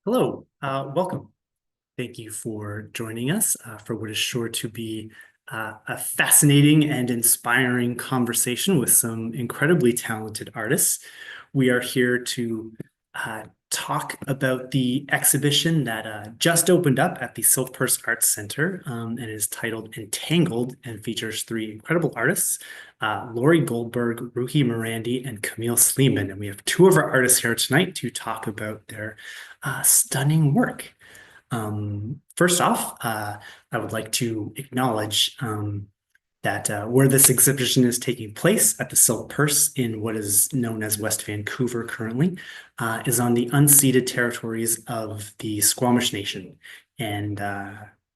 Hello, welcome. Thank you for joining us for what is sure to be a fascinating and inspiring conversation with some incredibly talented artists. We are here to talk about the exhibition that just opened up at the Silk Purse Arts Center and is titled Entangled and features three incredible artists, Lori Goldberg, Roohy Marandi, and Camille Sleeman. And we have two of our artists here tonight to talk about their stunning work. First off, I would like to acknowledge that where this exhibition is taking place at the Silk Purse in what is known as West Vancouver currently, is on the unceded territories of the Squamish Nation. And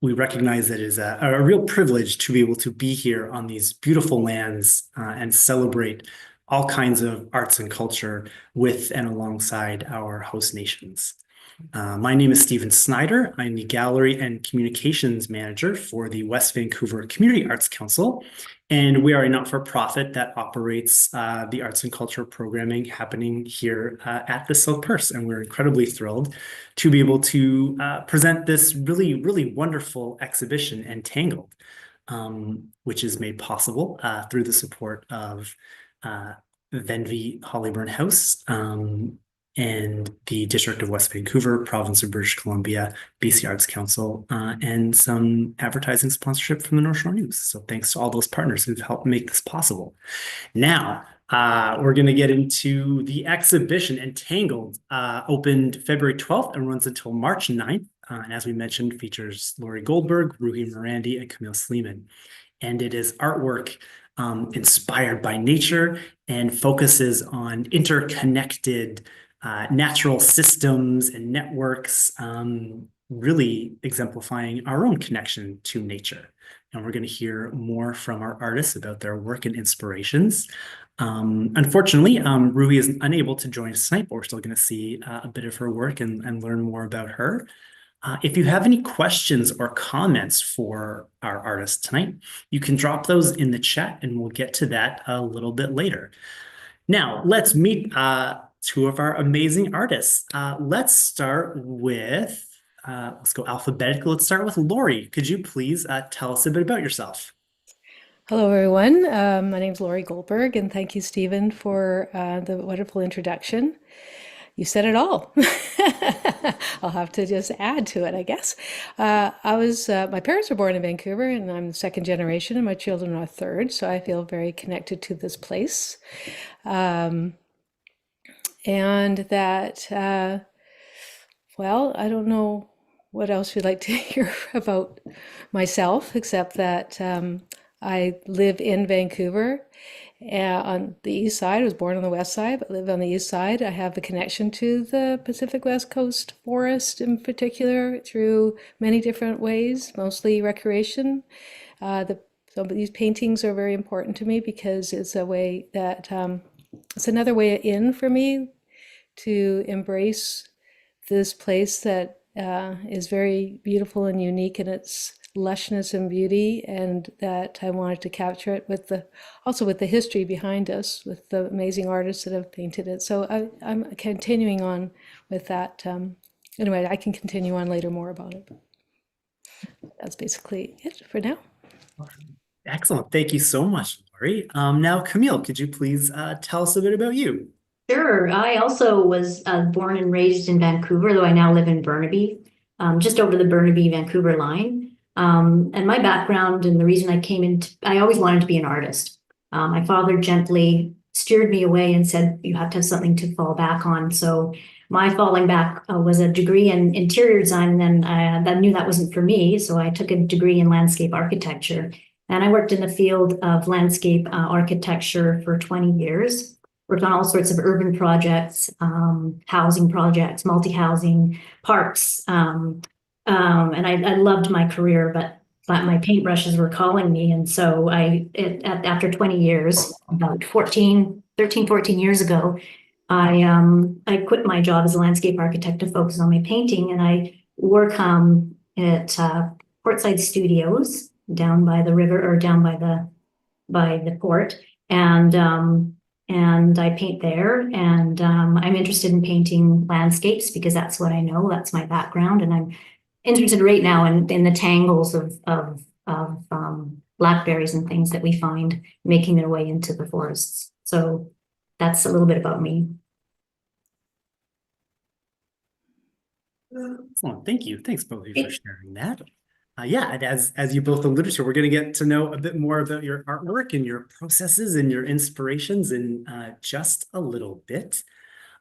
we recognize that it is a real privilege to be able to be here on these beautiful lands and celebrate all kinds of arts and culture with and alongside our host nations. My name is Stephen Snyder. I'm the Gallery and Communications Manager for the West Vancouver Community Arts Council, and we are a not-for-profit that operates the arts and culture programming happening here at the Silk Purse, and we're incredibly thrilled to be able to present this really, really wonderful exhibition, Entangled, which is made possible through the support of Venvy Hollyburn House, and the District of West Vancouver, Province of British Columbia, BC Arts Council, and some advertising sponsorship from the North Shore News. So thanks to all those partners who've helped make this possible. Now, we're going to get into the exhibition. Entangled opened February 12th and runs until March 9th. And as we mentioned, features Lori Goldberg, Roohy Marandi, and Camille Sleeman. And it is artwork inspired by nature and focuses on interconnected natural systems and networks, really exemplifying our own connection to nature. And we're going to hear more from our artists about their work and inspirations. Unfortunately, Roohy is unable to join us tonight, but we're still going to see a bit of her work and learn more about her. If you have any questions or comments for our artists tonight, you can drop those in the chat and we'll get to that a little bit later. Now, let's meet two of our amazing artists. Let's start with, let's go alphabetical. Let's start with Lori. Could you please tell us a bit about yourself? Hello, everyone. My name is Lori Goldberg, and thank you, Stephen, for the wonderful introduction. You said it all. I'll have to just add to it, I guess. My parents were born in Vancouver, and I'm the second generation, and my children are third, so I feel very connected to this place. And that, well, I don't know what else you'd like to hear about myself, except that I live in Vancouver on the east side. I was born on the west side, but live on the east side. I have a connection to the Pacific West Coast forest in particular through many different ways, mostly recreation. So these paintings are very important to me because it's a way that it's another way in for me to embrace this place that is very beautiful and unique in its lushness and beauty, and that I wanted to capture it with also with the history behind us, with the amazing artists that have painted it. So I'm continuing on with that. Anyway, I can continue on later more about it. That's basically it for now. Excellent. Thank you so much, Lori. Now, Camille, could you please tell us a bit about you? Sure. I also was born and raised in Vancouver, though I now live in Burnaby, just over the Burnaby-Vancouver line. And my background and the reason I always wanted to be an artist. My father gently steered me away and said, you have to have something to fall back on. So my falling back was a degree in interior design, and then I knew that wasn't for me. So I took a degree in landscape architecture. And I worked in the field of landscape architecture for 20 years. Worked on all sorts of urban projects, housing projects, multi-housing, parks. And I loved my career, but my paintbrushes were calling me. And so after 20 years, about 13, 14 years ago, I quit my job as a landscape architect to focus on my painting. And I work at Portside Studios down by the river, or down by the port. And and I paint there. And I'm interested in painting landscapes because that's what I know. That's my background, and I'm interested right now in the tangles of blackberries and things that we find making their way into the forests. So that's a little bit about me. Excellent. Thank you. Thanks both of you for sharing that. Yeah, and as you both alluded to, we're going to get to know a bit more about your artwork and your processes and your inspirations in just a little bit.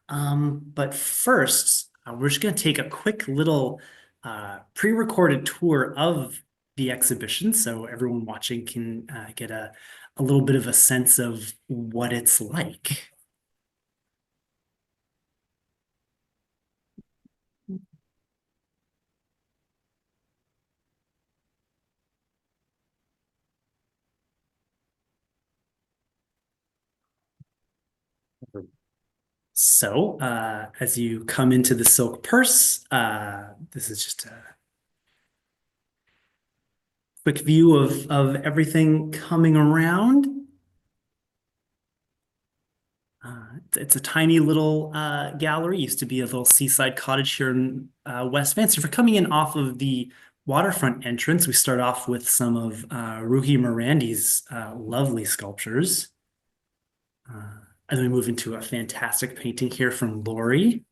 But first, we're just going to take a quick little pre-recorded tour of the exhibition so everyone watching can get a little bit of a sense of what it's like. So, as you come into the silk purse, this is just a quick view of everything coming around. It's a tiny little gallery. Used to be a little seaside cottage here in West Van. So if you're coming in off of the waterfront entrance, we start off with some of Roohy Marandi's lovely sculptures. And then we move into a fantastic painting here from Lori.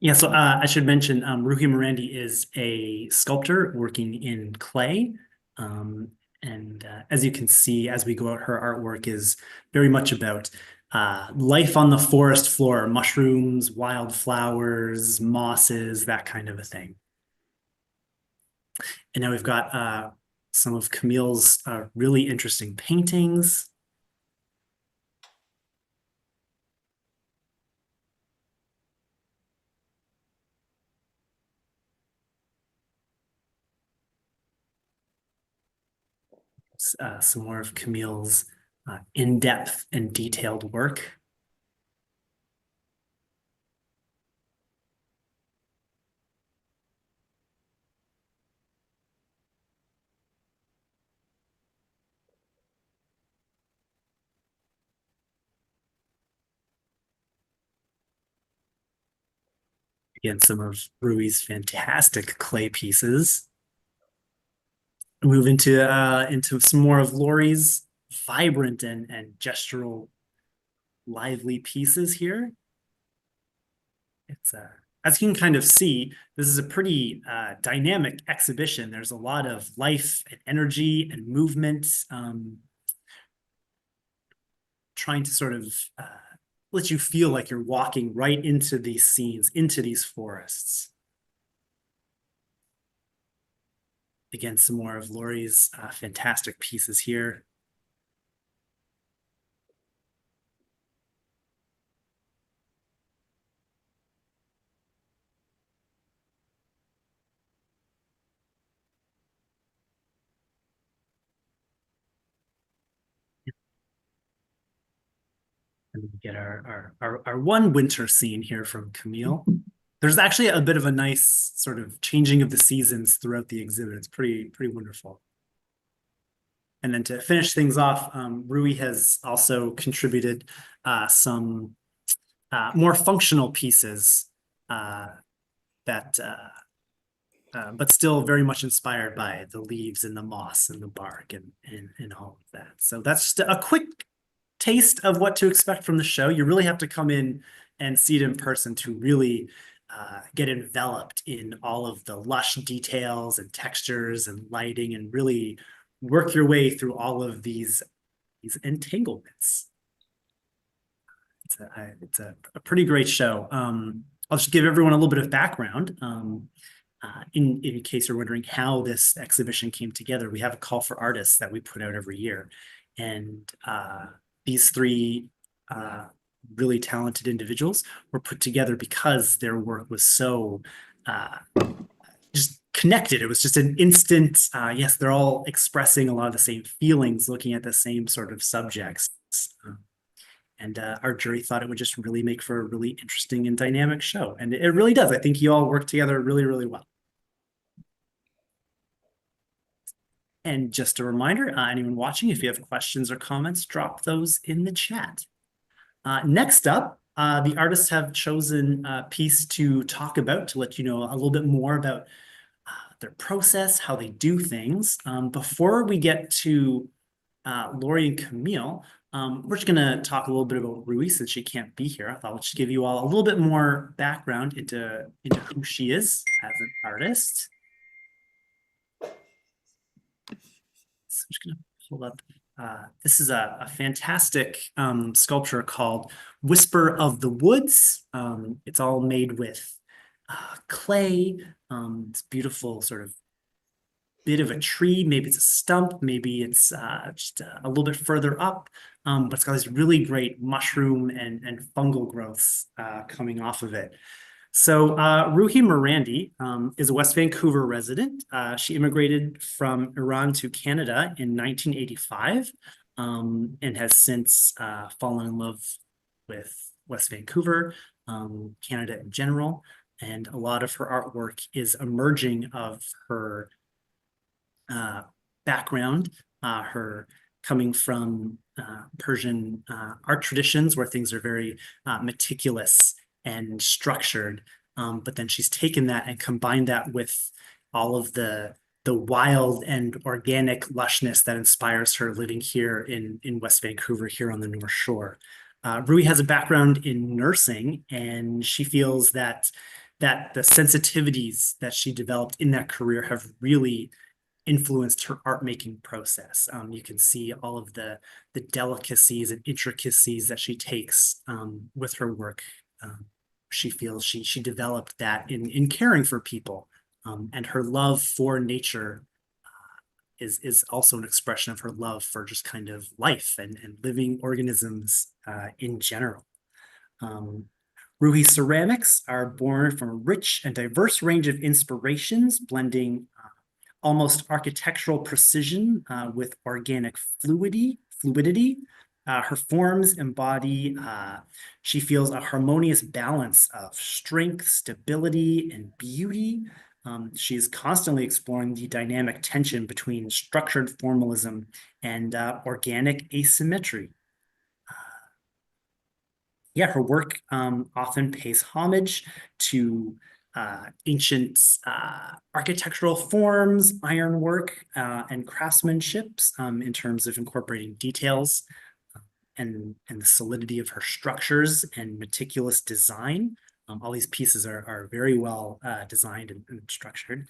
Yeah, so I should mention Roohy Marandi is a sculptor working in clay. And as you can see, as we go out, her artwork is very much about life on the forest floor, mushrooms, wildflowers, mosses, that kind of a thing. And now we've got some of Camille's really interesting paintings. Some more of Camille's in-depth and detailed work. Again, some of Roohy's fantastic clay pieces. Move into some more of Lori's vibrant and gestural, lively pieces here. It's as you can kind of see, this is a pretty dynamic exhibition. There's a lot of life and energy and movement, trying to sort of let you feel like you're walking right into these scenes, into these forests. Again, some more of Lori's fantastic pieces here. And we get our one winter scene here from Camille. There's actually a bit of a nice sort of changing of the seasons throughout the exhibit. It's pretty wonderful. And then to finish things off, Roohy has also contributed some more functional pieces that, but still very much inspired by the leaves and the moss and the bark and all of that. So that's just a quick taste of what to expect from the show. You really have to come in and see it in person to really get enveloped in all of the lush details and textures and lighting and really work your way through all of these entanglements. It's a pretty great show. I'll just give everyone a little bit of background. In case you're wondering how this exhibition came together, we have a call for artists that we put out every year. And these three really talented individuals were put together because their work was so just connected. It was just an instant, yes, they're all expressing a lot of the same feelings, looking at the same sort of subjects. And our jury thought it would just really make for a really interesting and dynamic show. And it really does. I think you all work together really, really well. And just a reminder, anyone watching, if you have questions or comments, drop those in the chat. Next up, the artists have chosen a piece to talk about to let you know a little bit more about their process, how they do things. Before we get to Lori and Camille, we're just going to talk a little bit about Roohy since she can't be here. I thought we'd just give you all a little bit more background into who she is as an artist. So I'm just going to pull up. This is a fantastic sculpture called Whisper of the Woods. It's all made with clay. It's beautiful sort of bit of a tree. Maybe it's a stump. Maybe it's just a little bit further up. But it's got these really great mushroom and fungal growths coming off of it. So Roohy Marandi is a West Vancouver resident. She immigrated from Iran to Canada in 1985 and has since fallen in love with West Vancouver, Canada in general. And a lot of her artwork is emerging of her background, her coming from Persian art traditions where things are very meticulous and structured. But then she's taken that and combined that with all of the wild and organic lushness that inspires her living here in West Vancouver, here on the North Shore. Roohy has a background in nursing, and she feels that the sensitivities that she developed in that career have really influenced her art making process. You can see all of the delicacies and intricacies that she takes with her work. She feels she developed that in caring for people, and her love for nature is also an expression of her love for just kind of life and living organisms in general. Roohy ceramics are born from a rich and diverse range of inspirations, blending almost architectural precision with organic fluidity. Her forms embody, she feels, a harmonious balance of strength, stability, and beauty. She is constantly exploring the dynamic tension between structured formalism and organic asymmetry. Yeah, her work often pays homage to ancient architectural forms, ironwork, and craftsmanship in terms of incorporating details and the solidity of her structures and meticulous design. All these pieces are very well designed and structured.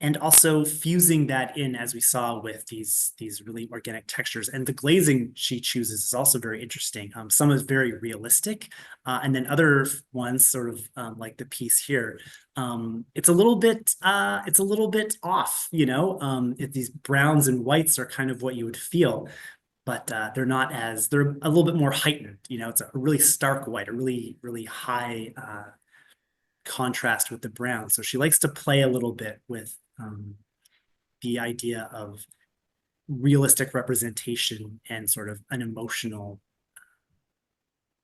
And also fusing that in, as we saw, with these really organic textures. And the glazing she chooses is also very interesting. Some is very realistic, and then other ones, sort of like the piece here, it's a little bit off. These browns and whites are kind of what you would feel, but they're a little bit more heightened. It's a really stark white, a really high contrast with the brown. So she likes to play a little bit with the idea of realistic representation and sort of an emotional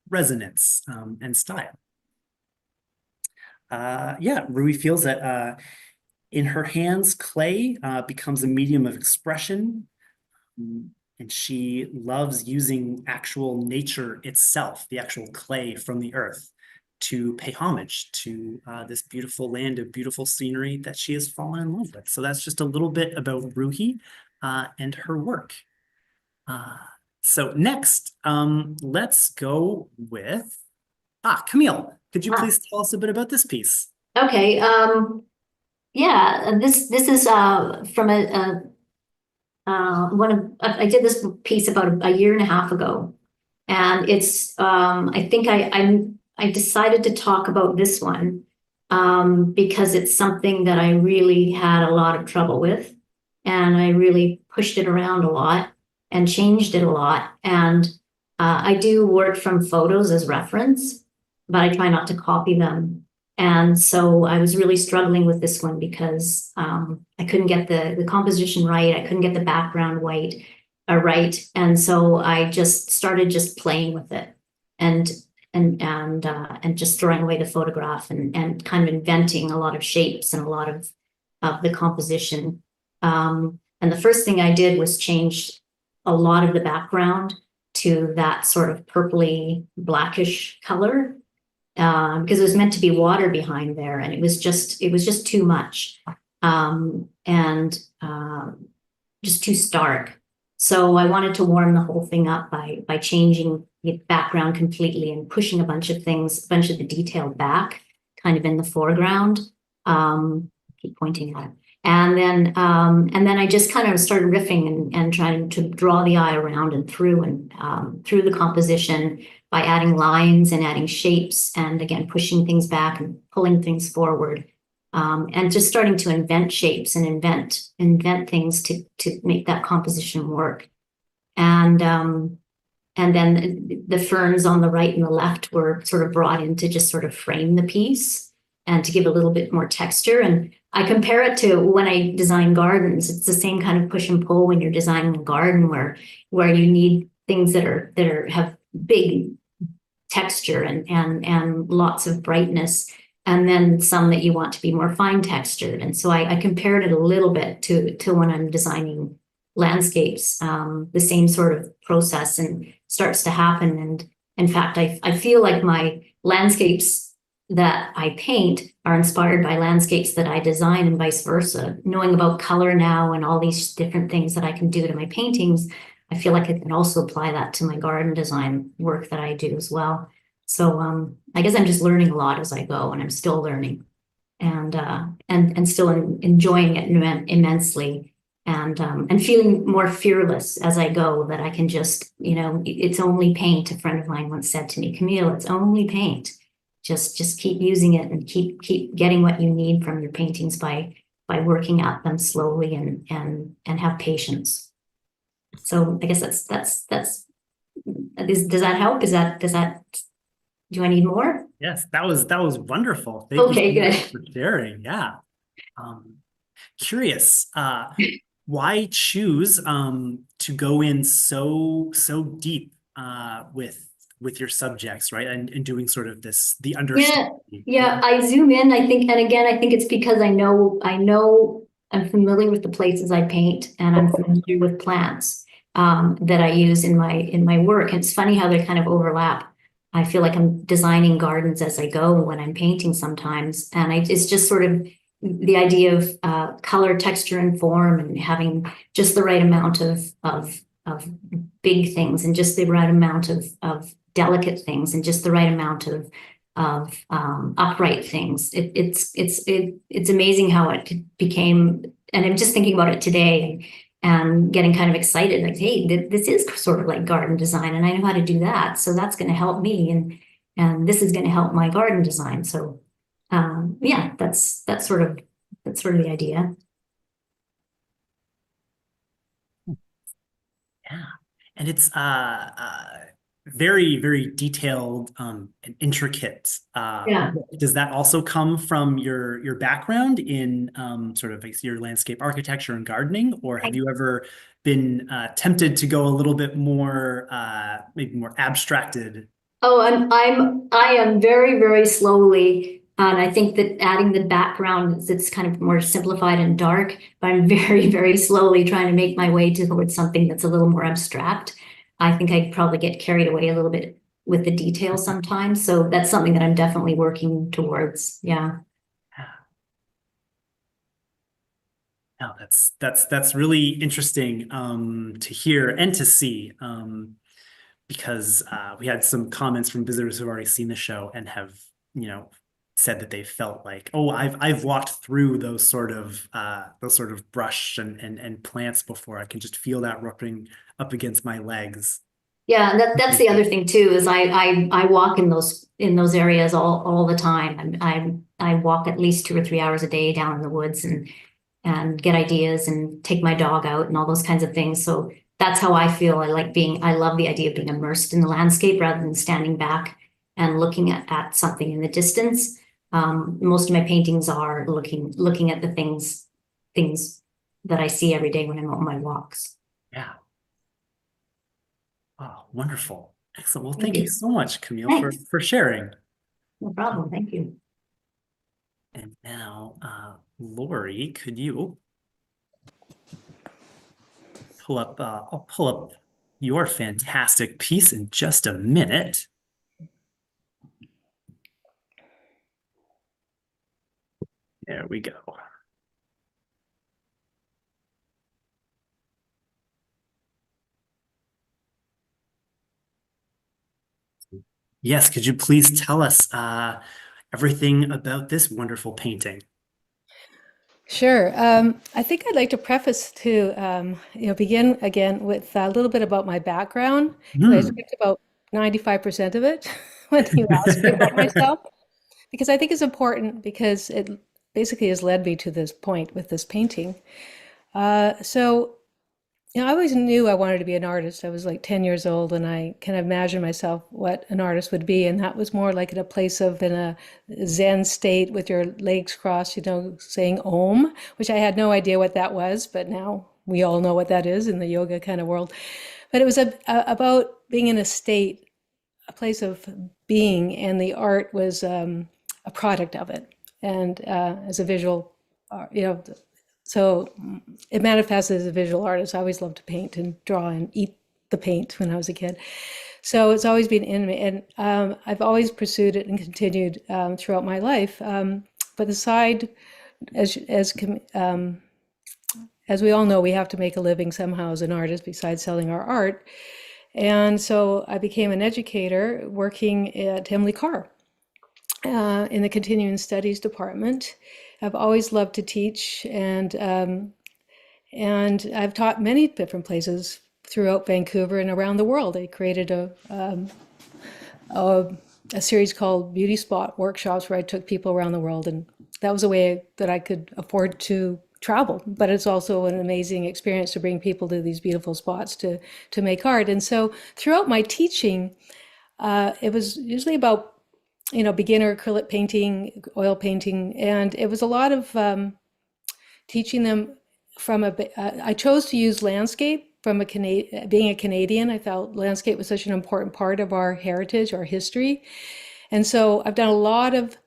resonance and style. Roohy feels that in her hands, clay becomes a medium of expression, and she loves using actual nature itself, the actual clay from the earth, to pay homage to this beautiful land of beautiful scenery that she has fallen in love with. So that's just a little bit about Roohy and her work. So next, let's go with Camille. Could you please tell us a bit about this piece? Okay. Yeah, this is from I did this piece about a year and a half ago, and it's I think I decided to talk about this one because it's something that I really had a lot of trouble with, and I really pushed it around a lot and changed it a lot. And I do work from photos as reference, but I try not to copy them. And so I was really struggling with this one because I couldn't get the composition right. I couldn't get the background right. And so I just started playing with it and just throwing away the photograph and kind of inventing a lot of shapes and a lot of the composition. And the first thing I did was change a lot of the background to that sort of purpley blackish color, because it was meant to be water behind there, and it was just too much, and just too stark. So I wanted to warm the whole thing up by changing the background completely and pushing a bunch of the detail back, kind of in the foreground. Keep pointing at it. And then I just kind of started riffing and trying to draw the eye around and through the composition by adding lines and adding shapes, and again pushing things back and pulling things forward, and just starting to invent shapes and invent things to make that composition work. And then the ferns on the right and the left were sort of brought in to just sort of frame the piece and to give a little bit more texture. And I compare it to when I design gardens. It's the same kind of push and pull when you're designing a garden, where you need things that have big texture and lots of brightness, and then some that you want to be more fine textured. And so I compared it a little bit to when I'm designing landscapes, the same sort of process and starts to happen. And in fact, I feel like my landscapes that I paint are inspired by landscapes that I design, and vice versa. Knowing about color now and all these different things that I can do to my paintings, I feel like I can also apply that to my garden design work that I do as well. So I guess I'm just learning a lot as I go, and I'm still learning, and still enjoying it immensely, and feeling more fearless as I go, that I can just, it's only paint. A friend of mine once said to me, Camille, it's only paint. Just keep using it and keep getting what you need from your paintings by working at them slowly and have patience. So I guess does that help? Do I need more? Yes, that was wonderful. Thank Okay, you so good. much for sharing. Yeah. Curious, why choose to go in so deep with your subjects, right? And doing sort of the understanding. Yeah, I zoom in, I think, and again, I think it's because I know I'm familiar with the places I paint, and I'm familiar with plants that I use in my work. And it's funny how they kind of overlap. I feel like I'm designing gardens as I go when I'm painting sometimes, and it's just sort of the idea of color, texture, and form, and having just the right amount of big things, and just the right amount of delicate things, and just the right amount of upright things. It's amazing how it became, and I'm just thinking about it today and getting kind of excited, like, hey, this is sort of like garden design, and I know how to do that, so that's going to help me, and this is going to help my garden design. So yeah, that's sort of the idea. Yeah, and it's very, very detailed and intricate. Yeah. Does that also come from your background in sort of like your landscape architecture and gardening, or have you ever been tempted to go a little bit more maybe more abstracted? Oh, I am very, very slowly, and I think that adding the background, it's kind of more simplified and dark, but I'm very, very slowly trying to make my way towards something that's a little more abstract. I think I probably get carried away a little bit with the details sometimes, so that's something that I'm definitely working towards. Yeah. No, that's really interesting to hear and to see, because we had some comments from visitors who've already seen the show and have, said that they felt like, oh, I've walked through those sort of brush and plants before. I can just feel that rubbing up against my legs. Yeah, that's the other thing too, is I walk in those areas all the time. I walk at least 2 or 3 hours a day down in the woods and get ideas and take my dog out and all those kinds of things. So that's how I feel. I love the idea of being immersed in the landscape rather than standing back and looking at something in the distance. Most of my paintings are looking at the things that I see every day when I'm on my walks. Yeah. Oh, wonderful. Excellent. Well, Thank thank you you. so much, Camille, Thanks. for sharing. No problem. Thank you. And now, Lori, could you I'll pull up your fantastic piece in just a minute. There we go. Yes, could you please tell us everything about this wonderful painting? Sure. I think I'd like to preface to, begin again with a little bit about my background, because I Hmm. skipped about 95% of it when you asked me about myself, because I think it's important because it basically has led me to this point with this painting. So I always knew I wanted to be an artist. I was like 10 years old and I kind of imagined myself what an artist would be. And that was more like in a place of in a Zen state with your legs crossed, saying Om, which I had no idea what that was, but now we all know what that is in the yoga kind of world. But it was about being in a state, a place of being, and the art was a product of it. And as a visual, so it manifests as a visual artist. I always loved to paint and draw and eat the paint when I was a kid. So it's always been in me, and I've always pursued it and continued throughout my life. But aside, as as as we all know, we have to make a living somehow as an artist besides selling our art. And so I became an educator working at Emily Carr in the continuing studies department. I've always loved to teach, and I've taught many different places throughout Vancouver and around the world. I created a series called Beauty Spot Workshops where I took people around the world, and that was a way that I could afford to travel. But it's also an amazing experience to bring people to these beautiful spots to make art. And so throughout my teaching, it was usually about beginner acrylic painting, oil painting, and it was a lot of teaching them from I chose to use landscape from being a Canadian. I felt landscape was such an important part of our heritage, our history. And so I've done a lot of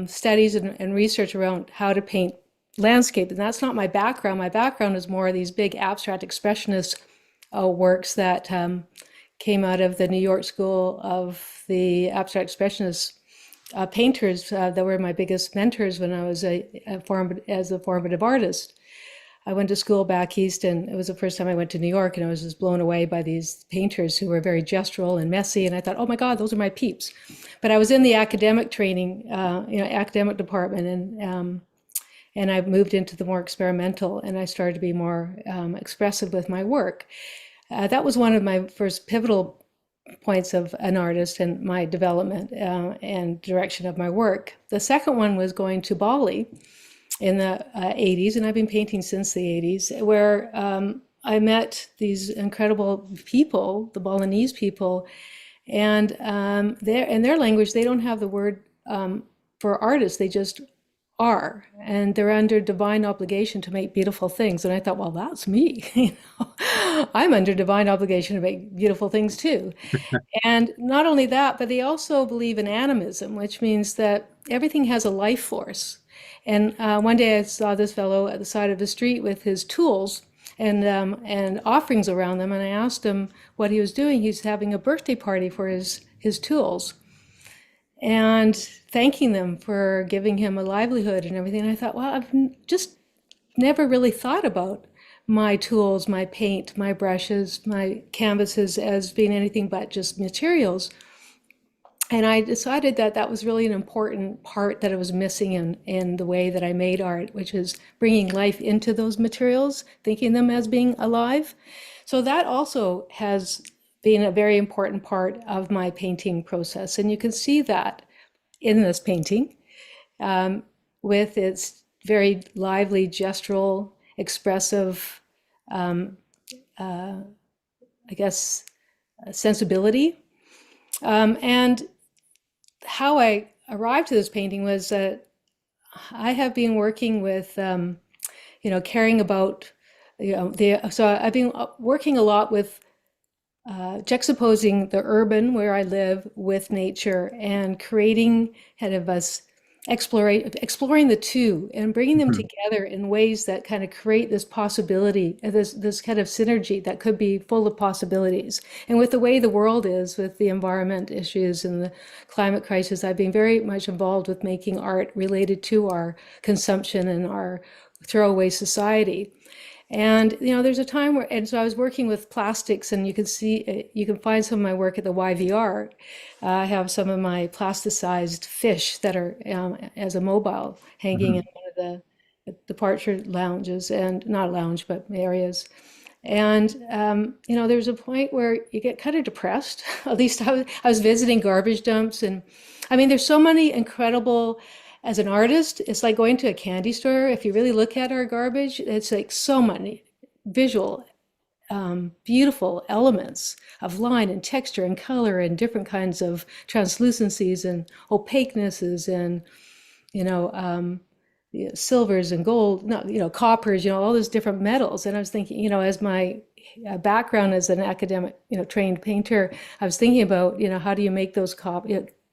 studies and research around how to paint landscape. And that's not my background. My background is more of these big abstract expressionist works that came out of the New York School of the Abstract Expressionists painters that were my biggest mentors when I was as a formative artist. I went to school back east, and it was the first time I went to New York, and I was just blown away by these painters who were very gestural and messy. And I thought, oh my God, those are my peeps. But I was in the academic training, academic department, and I moved into the more experimental, and I started to be more expressive with my work. That was one of my first pivotal points of an artist and my development and direction of my work. The second one was going to Bali in the 80s, and I've been painting since the 80s, where I met these incredible people, the Balinese people, and in their language, they don't have the word for artists, they just are, and they're under divine obligation to make beautiful things. And I thought, well, that's me. I'm under divine obligation to make beautiful things too. And not only that, but they also believe in animism, which means that everything has a life force. And one day I saw this fellow at the side of the street with his tools and offerings around them, and I asked him what he was doing. He's having a birthday party for his tools, and thanking them for giving him a livelihood and everything. And I thought, well, I've just never really thought about my tools, my paint, my brushes, my canvases as being anything but just materials. And I decided that that was really an important part that I was missing in the way that I made art, which is bringing life into those materials, thinking them as being alive. So that also has been a very important part of my painting process. And you can see that in this painting with its very lively, gestural, expressive, I guess, sensibility. And how I arrived to this painting was that I have been working with, caring about, so I've been working a lot with juxtaposing the urban where I live with nature and creating kind of exploring the two and bringing them Mhm. together in ways that kind of create this possibility, this kind of synergy that could be full of possibilities. And with the way the world is, with the environment issues and the climate crisis, I've been very much involved with making art related to our consumption and our throwaway society. And there's a time where, and so I was working with plastics, and you can see, you can find some of my work at the YVR. I have some of my plasticized fish that are as a mobile hanging in Mhm. one of the departure lounges, and not lounge, but areas. And there's a point where you get kind of depressed. At least I was visiting garbage dumps, and I mean, there's so many incredible. As an artist, it's like going to a candy store. If you really look at our garbage, it's like so many visual, beautiful elements of line and texture and color and different kinds of translucencies and opaquenesses and you know, um, silvers and gold, not, coppers, all those different metals. And I was thinking, as my background as an academic, trained painter, I was thinking about, how do you make those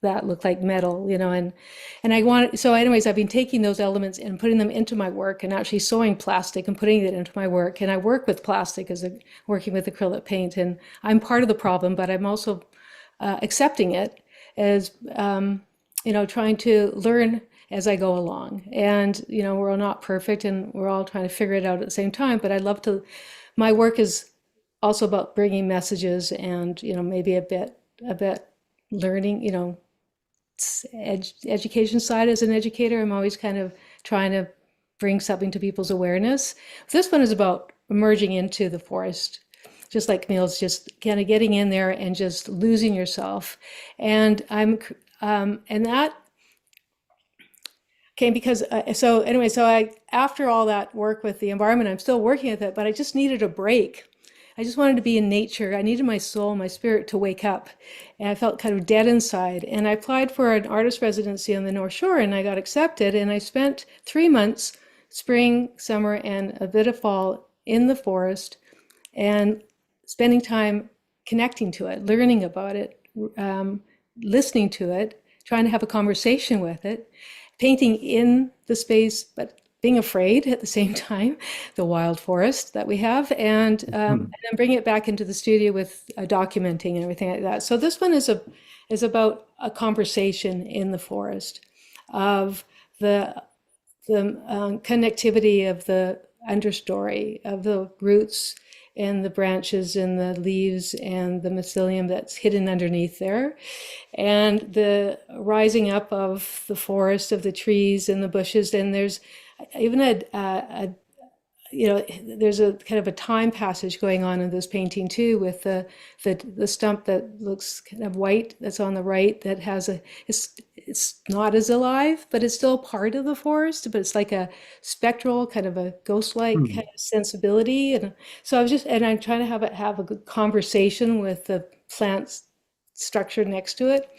that look like metal, and I wanted, so anyways, I've been taking those elements and putting them into my work and actually sewing plastic and putting it into my work. And I work with plastic as working with acrylic paint, and I'm part of the problem, but I'm also accepting it as, trying to learn as I go along. And, we're all not perfect and we're all trying to figure it out at the same time. But I love to, my work is also about bringing messages and, maybe a bit learning, education side as an educator. I'm always kind of trying to bring something to people's awareness. This one is about emerging into the forest, just like Camille's, just kind of getting in there and just losing yourself. And and that came because, so anyway, so after all that work with the environment, I'm still working with it, but I just needed a break. I just wanted to be in nature. I needed my soul, my spirit to wake up. And I felt kind of dead inside. And I applied for an artist residency on the North Shore and I got accepted. And I spent 3 months, spring, summer, and a bit of fall in the forest and spending time connecting to it, learning about it, um, listening to it, trying to have a conversation with it, painting in the space, but being afraid at the same time, the wild forest that we have, and Mhm. then bring it back into the studio with documenting and everything like that. So this one is about a conversation in the forest of the connectivity of the understory of the roots and the branches and the leaves and the mycelium that's hidden underneath there, and the rising up of the forest of the trees and the bushes. And there's even there's a kind of a time passage going on in this painting too, with the stump that looks kind of white that's on the right, that has it's not as alive, but it's still part of the forest, but it's like a spectral kind of a ghost-like kind Mhm. of sensibility. And so I'm trying to have a good conversation with the plant's structure next to it.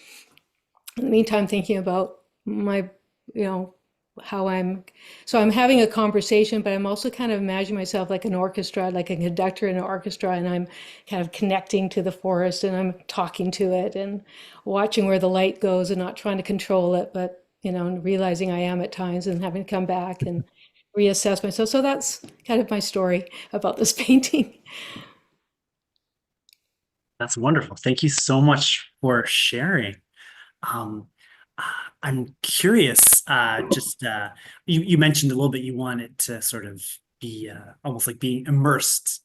In the meantime, thinking about my, you know, how I'm having a conversation, but I'm also kind of imagining myself like an orchestra, like a conductor in an orchestra, and I'm kind of connecting to the forest and I'm talking to it and watching where the light goes and not trying to control it, but, and realizing I am at times and having to come back and reassess myself. So that's kind of my story about this painting. That's wonderful. Thank you so much for sharing. Um, uh, I'm curious, you mentioned a little bit you wanted to sort of be almost like being immersed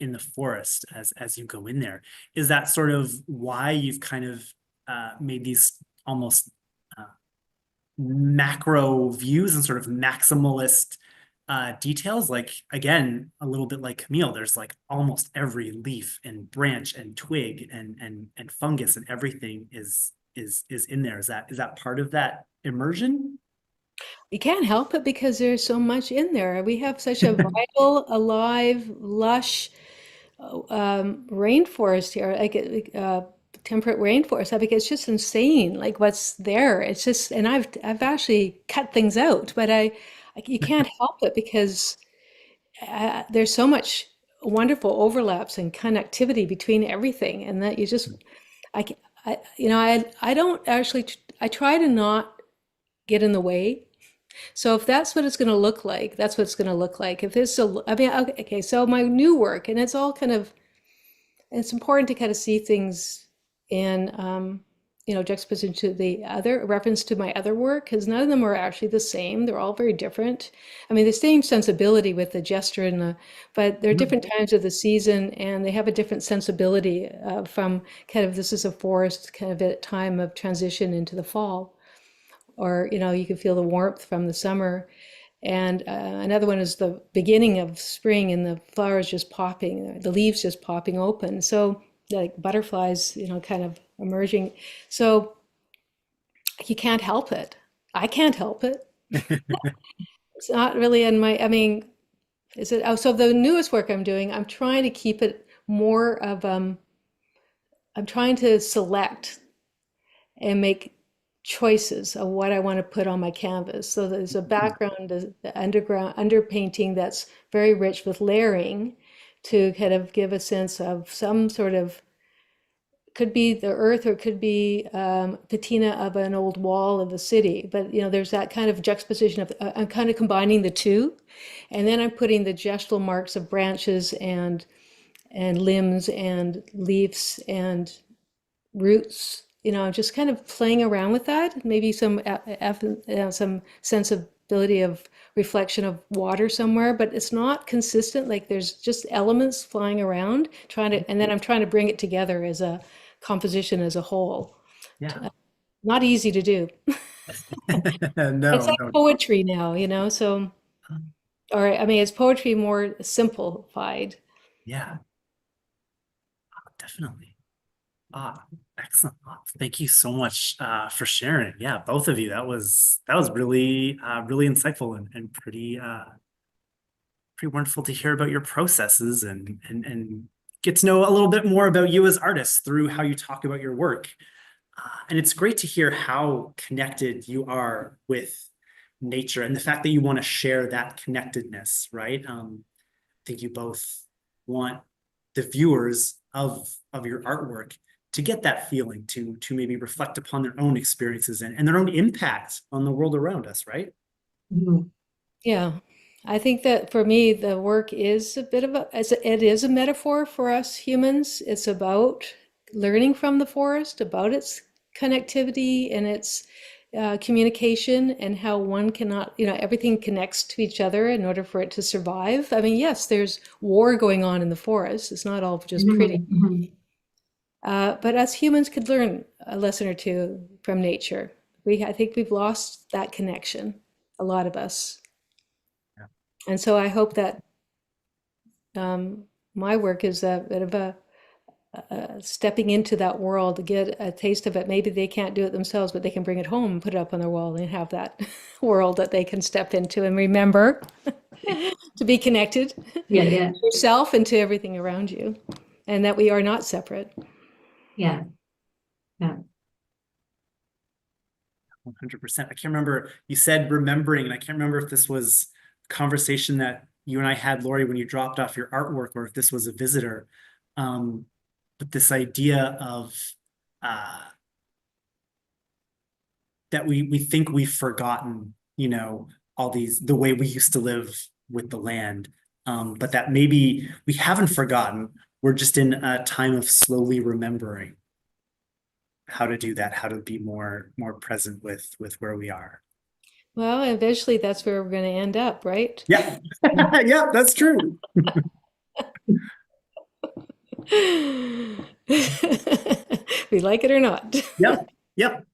in the forest as you go in there. Is that sort of why you've kind of made these almost uh, macro views and sort of maximalist details? Like again, a little bit like Camille, there's like almost every leaf and branch and twig and fungus and everything is in there. Is that part of that immersion? You can't help it because there's so much in there. We have such a vital, alive, lush rainforest here, like temperate rainforest. I think it's just insane, like what's there. It's just, and I've actually cut things out, but you can't help it because there's so much wonderful overlaps and connectivity between everything, and that you just, I, ca- I don't actually, I try to not get in the way. So if that's what it's going to look like, that's what it's going to look like. If it's a, I mean, okay, so my new work, and it's all kind of, it's important to kind of see things in, juxtaposition to the other reference to my other work, because none of them are actually the same. They're all very different. I mean, the same sensibility with the gesture and but they're different times of the season, and they have a different sensibility from kind of, this is a forest kind of at time of transition into the fall, or you can feel the warmth from the summer. And another one is the beginning of spring and the flowers just popping, the leaves just popping open. So like butterflies, kind of emerging. So you can't help it. I can't help it. It's not really in my, I mean, is it? Oh, so the newest work I'm doing, I'm trying to keep it more of, I'm trying to select and make choices of what I want to put on my canvas. So there's a background, the underground underpainting that's very rich with layering to kind of give a sense of some sort of, could be the earth or it could be patina of an old wall of the city. But there's that kind of juxtaposition of, I'm kind of combining the two. And then I'm putting the gestural marks of branches and limbs and leaves and roots, just kind of playing around with that. Maybe some sensibility of reflection of water somewhere, but it's not consistent. Like there's just elements flying around, and then I'm trying to bring it together as a composition as a whole. Yeah. Not easy to do. It's No, like no. poetry now, so, or I mean, it's poetry more simplified. Yeah, definitely. Ah, excellent. Thank you so much for sharing. Yeah, both of you. That was really really insightful and pretty wonderful to hear about your processes and get to know a little bit more about you as artists through how you talk about your work. And it's great to hear how connected you are with nature and the fact that you want to share that connectedness, right? I think you both want the viewers of your artwork to get that feeling, to maybe reflect upon their own experiences and their own impact on the world around us, right? Mhm. Yeah, I think that for me, the work is a bit of it is a metaphor for us humans. It's about learning from the forest, about its connectivity and its communication, and how one cannot, everything connects to each other in order for it to survive. I mean, yes, there's war going on in the forest. It's not all just pretty. Mhm. Mhm. But us humans could learn a lesson or two from nature. I think we've lost that connection, a lot of us. Yeah. And so I hope that my work is a bit of a stepping into that world to get a taste of it. Maybe they can't do it themselves, but they can bring it home and put it up on their wall and have that world that they can step into and remember to be connected Yeah, to yeah, yourself and to everything around you, and that we are not separate. yeah, yeah. 100%. I can't remember, you said remembering, and I can't remember if this was a conversation that you and I had, Lori, when you dropped off your artwork, or if this was a visitor. But this idea of uh, that we think we've forgotten, all the way we used to live with the land. But that maybe we haven't forgotten. We're just in a time of slowly remembering how to do that, how to be more present with where we are. Well, eventually that's where we're going to end up, right? Yeah. Yeah, that's true. We like it or not. Yep. Yep.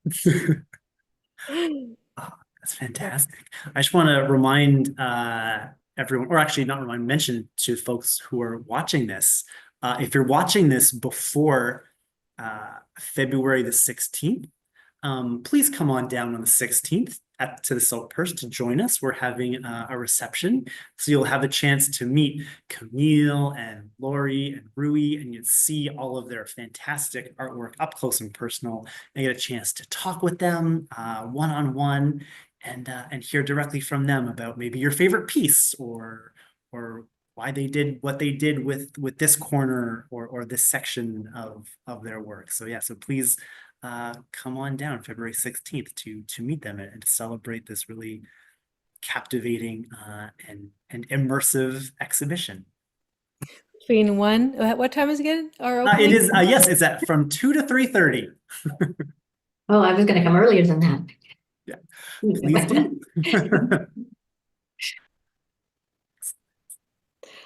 Oh, that's fantastic. I just want to remind everyone, or actually not remind, mention to folks who are watching this, if you're watching this before February the 16th, please come on down on the 16th to the Saltpurse to join us. We're having a reception, so you'll have a chance to meet Camille and Lori and Roohy, and you'll see all of their fantastic artwork up close and personal, and get a chance to talk with them one-on-one, and hear directly from them about maybe your favorite piece, or why they did what they did with this corner or this section of their work. So yeah, so please come on down February 16th to meet them and to celebrate this really captivating and immersive exhibition. Between one, what time is it again? Our It opening? is, yes, it's at from 2 to 3:30. Oh, I was gonna come earlier than that. Yeah, please do.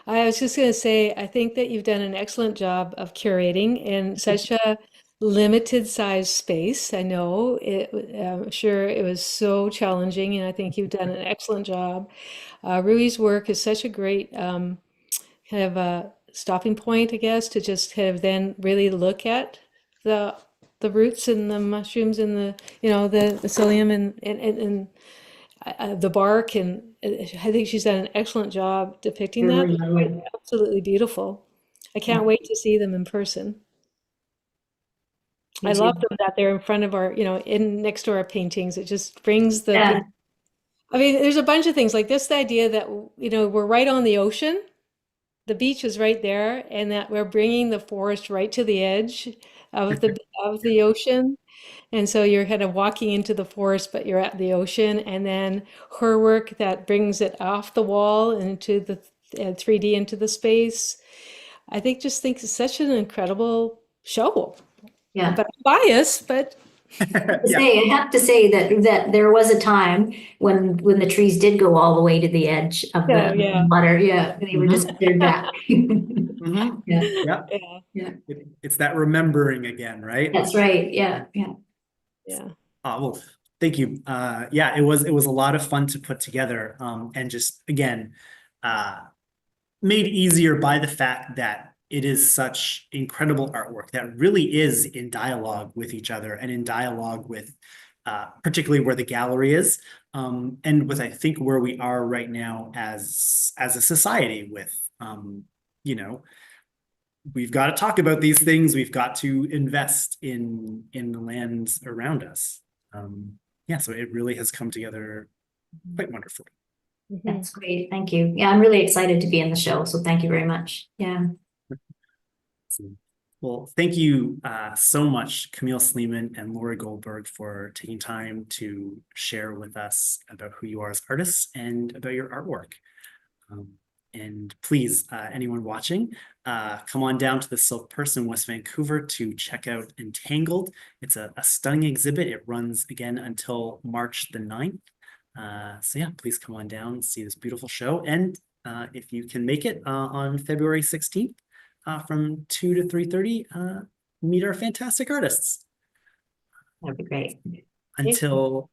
I was just going to say, I think that you've done an excellent job of curating in such a limited size space. I know it, I'm sure it was so challenging, and I think you've done an excellent job. Rui's work is such a great kind of a stopping point, I guess, to just kind of then really look at the roots and the mushrooms and the the psyllium and the bark, and I think she's done an excellent job depicting You're that. right. Absolutely beautiful. I Yeah, can't wait to see them in person. me I love too. them that they're in front of our, in next to our paintings. It just brings the Yeah, paint. I mean, there's a bunch of things like this, the idea that, we're right on the ocean. The beach is right there, and that we're bringing the forest right to the edge of the ocean. And so you're kind of walking into the forest, but you're at the ocean. And then her work that brings it off the wall into the 3D into the space. I think it's such an incredible show. yeah. But I'm biased, but Yeah. I have to say that there was a time when the trees did go all the way to the edge of yeah, the yeah, water. Yeah, they were just steered back. Mhm. Yeah, Yeah. yeah, yeah. It's that remembering again, right? That's right. Yeah, yeah. yeah. Well, thank you. Yeah, it was a lot of fun to put together. And just again, uh, made easier by the fact that it is such incredible artwork that really is in dialogue with each other and in dialogue with particularly where the gallery is, and with I think where we are right now as a society with you know we've got to talk about these things. We've got to invest in the lands around us. Yeah, so it really has come together quite wonderfully. Mhm. That's great. Thank you. Yeah, I'm really excited to be in the show. So thank you very much. Yeah. Well, thank you so much, Camille Sleeman and Lori Goldberg, for taking time to share with us about who you are as artists and about your artwork. And please, anyone watching, come on down to the Silk Purse in West Vancouver to check out Entangled. It's a stunning exhibit. It runs again until March the 9th. So yeah, please come on down and see this beautiful show. And if you can make it on February 16th, from 2 to 3:30, meet our fantastic artists. That'd be great. Until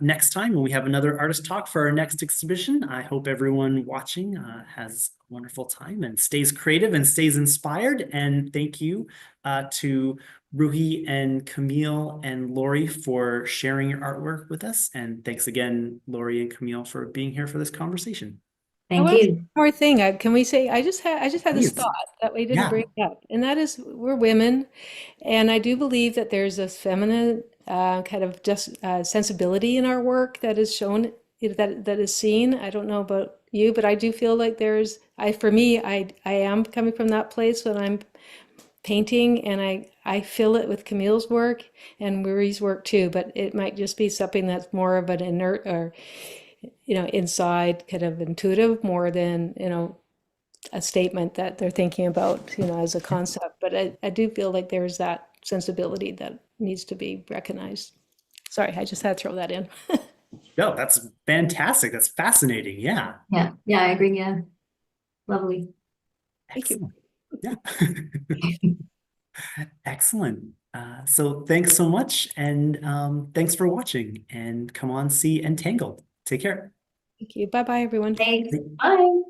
next time, when we have another artist talk for our next exhibition, I hope everyone watching has a wonderful time and stays creative and stays inspired. And thank you to Roohy and Camille and Lori for sharing your artwork with us. And thanks again, Lori and Camille, for being here for this conversation. I Thank want to say you. one more thing. Can we say I just had this Please. thought that we didn't Yeah. bring up, and that is we're women, and I do believe that there's this feminine kind of just sensibility in our work that is shown, that is seen. I don't know about you, but I do feel like for me, I am coming from that place when I'm painting, and I feel it with Camille's work and Ruri's work too. But it might just be something that's more of an inert or inside kind of intuitive more than a statement that they're thinking about as a concept. But I do feel like there's that sensibility that needs to be recognized. Sorry, I just had to throw that in. No, that's fantastic. That's fascinating. Yeah. Yeah, yeah, I agree. Yeah. Lovely. Thank you. Excellent. Yeah. Excellent. So thanks so much. And thanks for watching, and come on, see Entangled. Take care. Thank you. Bye bye, everyone. Thanks. Bye.